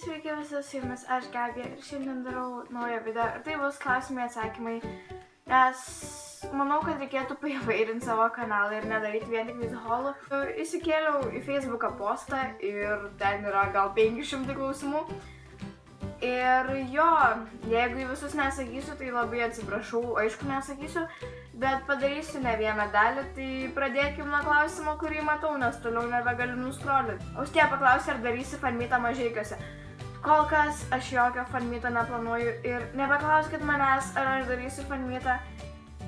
Sveiki visi, su jumis aš Gabija ir šiandien darau naują video ir tai bus klausimai atsakymai, nes manau, kad reikėtų paįvairinti savo kanalą ir nedaryti vien tik vizholų. Įsikėliau į Facebooką postą ir ten yra gal 500 klausimų. Ir jo, jeigu į visus nesakysiu, tai labai atsiprašau, aišku nesakysiu, bet padarysiu ne vieną dalį, tai pradėkim nuo klausimo, kurį matau, nes toliau nebegaliu nuscrollinti. Austėja paklausė, ar darysi fanmitą Mažeikiuose. Kol kas aš jokio fanmitą neplanuoju ir nebeklauskit manęs, ar aš darysiu fanmitą,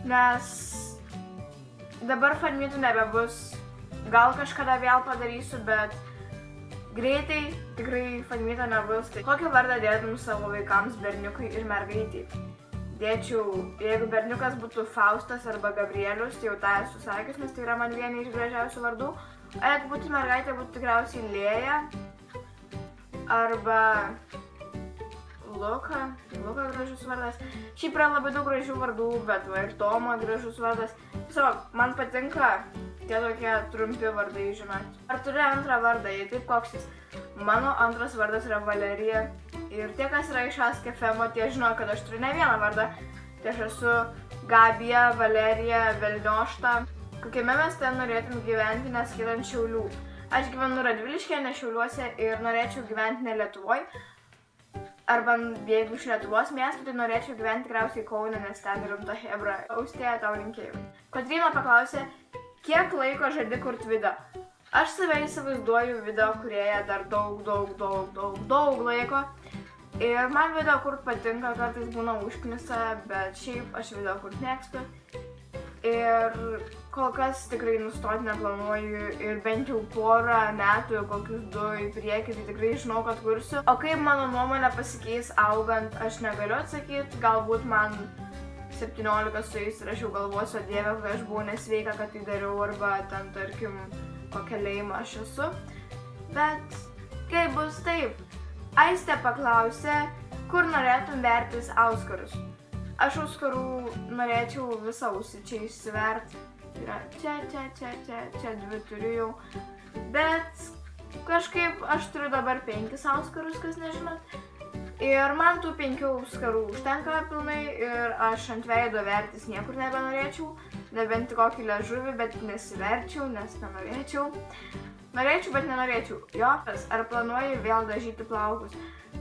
nes dabar fanmitų nebebus. Gal kažkada vėl padarysiu, bet greitai tikrai fanmito nebus. Tai kokį vardą dėtum savo vaikams, berniukui ir mergaitį? Dėčiau, jeigu berniukas būtų Faustas arba Gabrielius, tai jau tą esu sakius, nes tai yra man vieni iš gražiausių vardų. O jeigu būtų mergaitė, būtų tikriausiai Lėja arba Luka. Luka gražus vardas. Šiaip yra labai daug gražių vardų, bet va ir Toma gražus vardas. Tiesiog, man patinka tie tokie trumpi vardai, žinot. Ar turi antrą vardą, jei taip koks jis? Mano antras vardas yra Valerija. Ir tie, kas yra iš Askefemo, tie žino, kad aš turiu ne vieną vardą. Tai aš esu Gabija, Valerija, Velniošta. Kokiame mieste norėtum gyventi, neskaitant Šiaulių? Aš gyvenu Radviliškyje, ne Šiauliuose ir norėčiau gyventi ne Lietuvoj. Arba jeigu iš Lietuvos miestų, tai norėčiau gyventi tikriausiai Kaune, nes ten rimta hebra. Austėja, tau linkėjimai. Kotryna paklausė, kiek laiko žadi kurt video? Aš save įsivaizduoju video kūrėją dar daug laiko. Ir man video kurt patinka, kartais būna užknisa, bet šiaip aš video kurt mėgstu. Ir kol kas tikrai nustoti neplanuoju ir bent jau porą metų, kokius 2 į priekį, tai tikrai žinau, kad kursiu. O kaip mano nuomonė pasikeis augant, aš negaliu atsakyti. Galbūt man 17 sueis ir aš jau galvosiu, o Dieve, kai aš buvau nesveika, kad tai dariau, arba ten, tarkim, kokią leimą aš esu. Bet kaip bus taip? Aistė paklausė, kur norėtum vertis Auskarus. Aš Auskarų norėčiau visą ausį čia išsiverti. Čia 2 turiu jau. Bet kažkaip aš turiu dabar 5 Auskarus, kas nežinot. Ir man tų 5 Auskarų užtenka pilnai ir aš ant veido vertis niekur nebenorėčiau. Nebent kokį liežuvį, bet nesiverčiau, nes nenorėčiau. Norėčiau, bet nenorėčiau. Jo, ar planuoji vėl dažyti plaukus?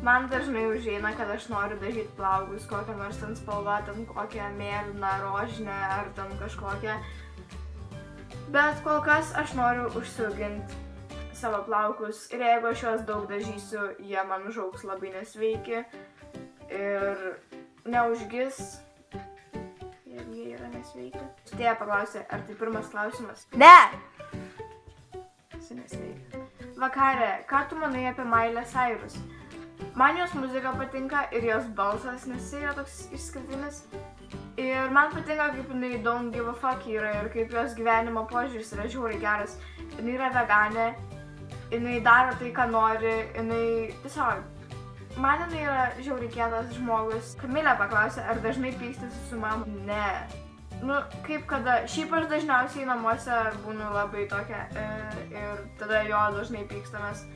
Man dažnai užeina, kad aš noriu dažyti plaukus, kokią nors ten spalvą, ten kokią mėlyną, rožinę ar ten kažkokią. Bet kol kas aš noriu užsiauginti savo plaukus ir jeigu aš juos daug dažysiu, jie man užaugs labai nesveiki ir neužgis, jeigu jie yra nesveiki. Austėja paklausė, ar tai pirmas klausimas? Ne! Esu nesveika. Vakarė, ką tu manai apie Miley Cyrus? Man jos muzika patinka ir jos balsas, nes jis yra toks išskirtinis. Ir man patinka, kaip jinai don't give a fuck yra ir kaip jos gyvenimo požiūris yra žiauriai geras. Jinai yra veganė, jinai daro tai, ką nori, jinai tiesiog... Man jinai yra žiauriai kietas žmogus. Kamilė paklausė, ar dažnai pykstasi su mama? Ne. Nu, kaip kada... Šiaip aš dažniausiai namuose būnu labai tokia ir tada jo dažnai pykstamės.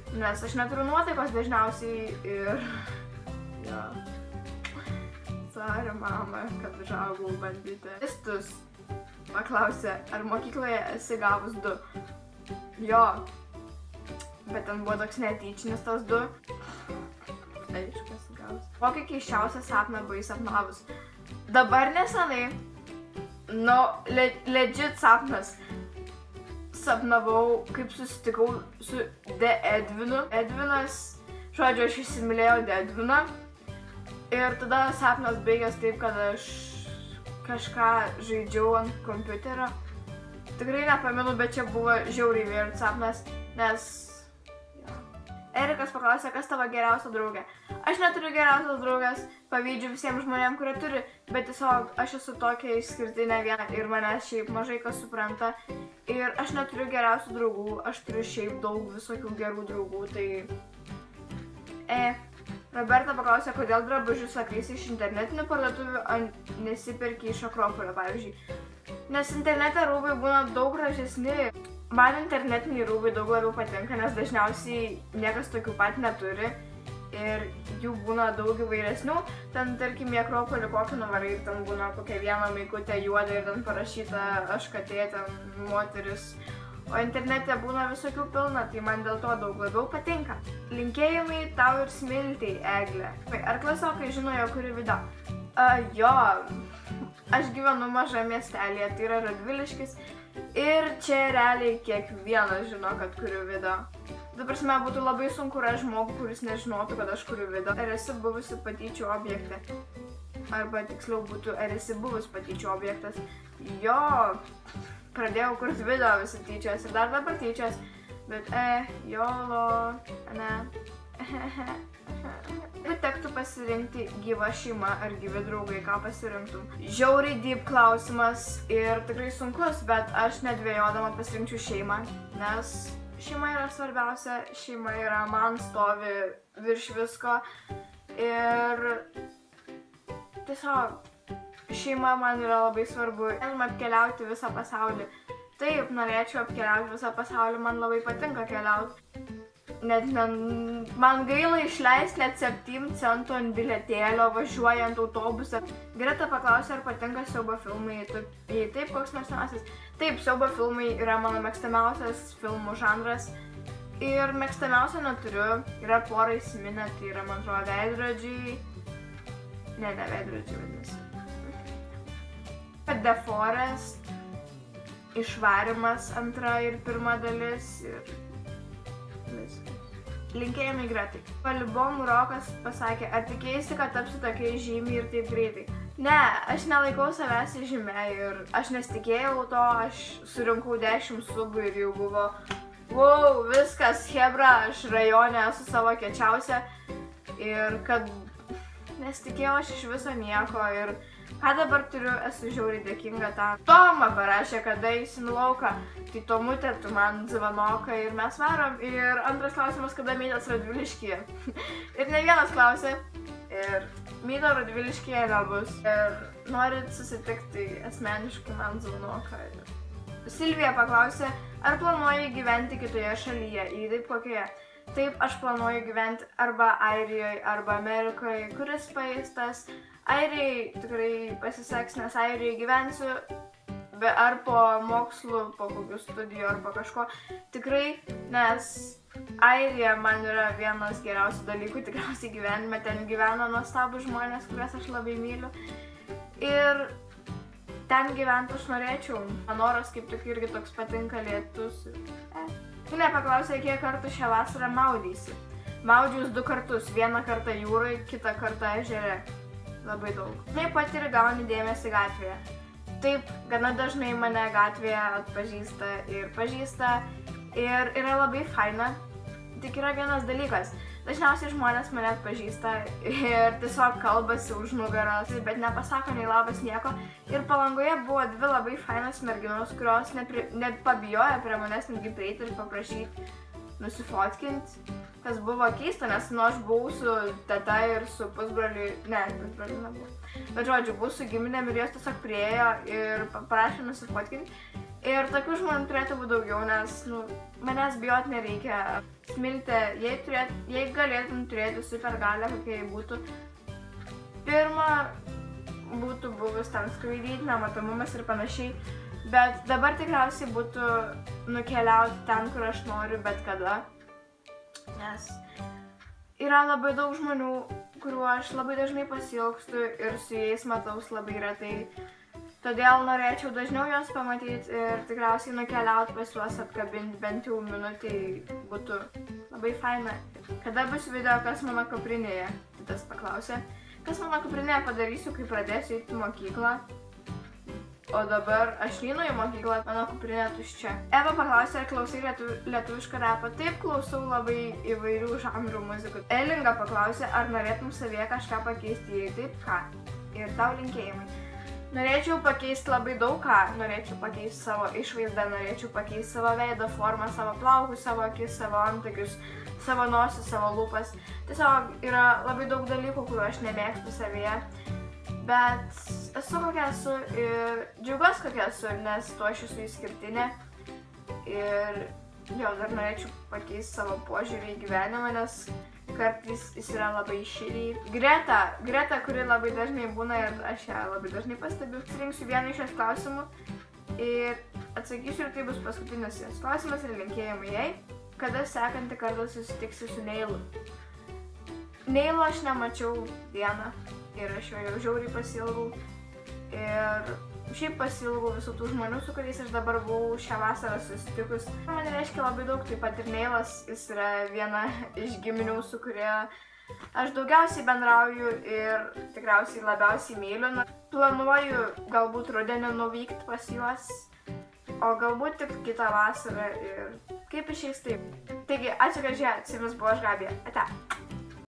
Nes aš neturiu nuotaikos dažniausiai ir... Jo. Sorry, mama, kad užaugau bandyti. Kristus paklausė, ar mokykloje esi gavus 2? Jo. Bet ten buvo toks netyčinis tas 2. Aišku, esu gavus. Kokį keisčiausią sapną buvai sapnavus? Dabar nesenai. Nu, legit sapnas. Sapnavau, kaip susitikau su De Edvinu. Edvinas, žodžiu, aš įsimylėjau De Edviną. Ir tada sapnas baigės taip, kad aš kažką žaidžiau ant kompiuterio. Tikrai nepamenu, bet čia buvo žiauriai weird sapnas, nes... Erikas paklausė, kas tavo geriausia draugė. Aš neturiu geriausios draugės, pavydžiu visiems žmonėms, kurie turi, bet tiesiog aš esu tokia išskirtinė viena ir manęs šiaip mažai kas supranta. Ir aš neturiu geriausių draugų, aš turiu šiaip daug visokių gerų draugų, tai... Roberta paklausė, kodėl drabužius sakaisi iš internetinių parduotuvių, o nesiperki iš Akropolio, pavyzdžiui. Nes internete rūbai būna daug gražesni. Man internetiniai rūbai daug labiau patinka, nes dažniausiai niekas tokių pat neturi. ir jų būna daug įvairesnių. Ten, tarkim, į Akropolį kokį nuvarai ir ten būna kokia viena maikutė juoda ir ten parašyta aš katė, ten moteris. O internete būna visokių pilna, tai man dėl to daug labiau patinka. Linkėjimai tau ir Smiltei, Eglė. Ar klasiokai žino, jo kuri video? Jo, aš gyvenu mažame miestelėje, tai yra Radviliškis. Ir čia realiai kiekvienas žino, kad kuriu video. Ta prasme, būtų labai sunku rasti žmogų, kuris nežinotų, kad aš kuriu video. Ar esi buvusi patyčių objekte? Arba tiksliau būtų, ar esi buvus patyčių objektas? Jo, pradėjau kurti video, visi tyčias ir dar dabar tyčias. Bet jolo, ne. Bet tektų pasirinkti gyvą šeimą ar gyvi draugai, ką pasirinktum. Žiauriai deep klausimas ir tikrai sunkus, bet aš nedvejodama pasirinkčiau šeimą, nes šeima yra svarbiausia, šeima yra man stovi virš visko ir tiesiog šeima man yra labai svarbu. Galima apkeliauti visą pasaulį. Taip, norėčiau apkeliauti visą pasaulį, man labai patinka keliauti. Man gaila išleisti net 7 centų ant bilietėlio važiuojant autobusą. Greta paklausė, ar patinka siaubo filmai. Jei taip, koks mėgstamiausias? Taip, siaubo filmai yra mano mėgstamiausias filmų žanras. Ir mėgstamiausia neturiu. Yra pora įsiminę, tai yra, man atrodo, veidrodžiai. Ne, veidrodžiai vadinasi. The Forest, Išvarymas antra ir pirma dalis ir viskas. Linkėjimai Gretai. Palibom Rokas pasakė, ar tikėjaisi, kad tapsi tokia žymiai ir taip greitai? Ne, aš nelaikau savęs žymę ir aš nesitikėjau to, aš surinkau 10 subų ir jau buvo wow, viskas, hebra, aš rajone esu savo kiečiausia ir kad nesitikėjau aš iš viso nieko ir ką dabar turiu, esu žiauriai dėkinga tam. Toma parašė, kada eisim lauką. Tai Tomutė, tu man zvanoka ir mes varom. Ir antras klausimas, kada Mytas Radviliškyje. Ir ne vienas klausė. Ir Myto Radviliškyje nebus. Ir norit susitikti asmeniškai man zvanoka. Silvija paklausė, ar planuoji gyventi kitoje šalyje? Jei taip, kokioje? Taip, aš planuoju gyventi arba Airijoje, arba Amerikoje. Kuris paėstas? Airijai tikrai pasiseks, nes Airijai gyvensiu, ar po mokslų, po kokių studijų, arba kažko. Tikrai, nes Airija man yra vienas geriausių dalykų tikriausiai gyvenime. Ten gyvena nuostabūs žmonės, kuriuos aš labai myliu. Ir ten gyventi aš norėčiau. Man oras kaip tik irgi toks patinka, lietus. Kūnė paklausė, kiek kartų šią vasarą maudysi. Maudžiaus 2 kartus. Vieną kartą jūrai, kitą kartą ežere. Labai daug. Taip pat ir gauni dėmesį gatvėje. Taip, gana dažnai mane gatvėje atpažįsta ir pažįsta ir yra labai faina. Tik yra vienas dalykas. Dažniausiai žmonės mane atpažįsta ir tiesiog kalbasi už nugaros, bet nepasako nei labas nieko. Ir Palangoje buvo 2 labai fainos merginos, kurios net pabijojo prie manęs netgi prieiti ir paprašyti nusifotkinti. Kas buvo keista, nes aš buvau su teta ir su pusbroliu, ne, pusbroliu nebuvo. Bet žodžiu, buvau su giminėm ir jos tiesiog priejo ir paprašė nusifotkinti. Ir tokių žmonių turėtų būti daugiau, nes, manęs bijot nereikia. Smiltė, jei galėtum turėti supergalią, kokia jai būtų. Pirma, būtų buvus ten skraidyti, nematomumas ir panašiai. Bet dabar tikriausiai būtų nukeliauti ten, kur aš noriu, bet kada. Nes yra labai daug žmonių, kuriuo aš labai dažnai pasiilgstu ir su jais mataus labai retai. Todėl norėčiau dažniau juos pamatyti ir tikriausiai nukeliauti pas juos apkabinti bent jau minutį būtų labai faina. Kada bus video, kas mano kuprinėje? Tas paklausė. Kas mano kuprinėje padarysiu, kai pradėsiu eiti į mokyklą. O dabar aš neinu į mokyklą, mano kuprinė tuščia. Eva paklausė, ar klausai lietuvišką rapą. Taip, klausau labai įvairių žanrų muzikų. Elinga paklausė, ar norėtum savyje kažką pakeisti, jei taip, ką? Ir tau linkėjimai. Norėčiau pakeisti labai daug ką. Norėčiau pakeisti savo išvaizdą, norėčiau pakeisti savo veido formą, savo plaukus, savo akis, savo antakius, savo nosį, savo lūpas. Tiesiog yra labai daug dalykų, kuriuo aš nemėgstu savyje. Bet esu kokia esu ir džiaugiuosi kokia esu, nes tuo aš esu išskirtinė. Ir jau dar norėčiau pakeisti savo požiūrį į gyvenimą, nes kartais jis yra labai šilį. Greta, kuri labai dažnai būna ir aš ją labai dažnai pastebiu, rinksiu vieną iš šios klausimų ir atsakysiu ir tai bus paskutinis klausimas ir linkėjimai jai. Kada sekantį kartą susitiksi su Neilu? Neilo aš nemačiau dieną ir aš jo jau žiauriai pasilgau. Ir šiaip pasilgau visų tų žmonių, su kuriais aš dabar buvau šią vasarą susitikus. Man reiškia labai daug, taip pat ir Neilas, jis yra viena iš giminių, su kuria aš daugiausiai bendrauju ir tikriausiai labiausiai myliu. Planuoju galbūt rudenį nuvykti pas juos, o galbūt tik kitą vasarą ir kaip išeis taip. Taigi, ačiū, kad žiūrėjote, su jumis buvo aš, Gabija. Ate.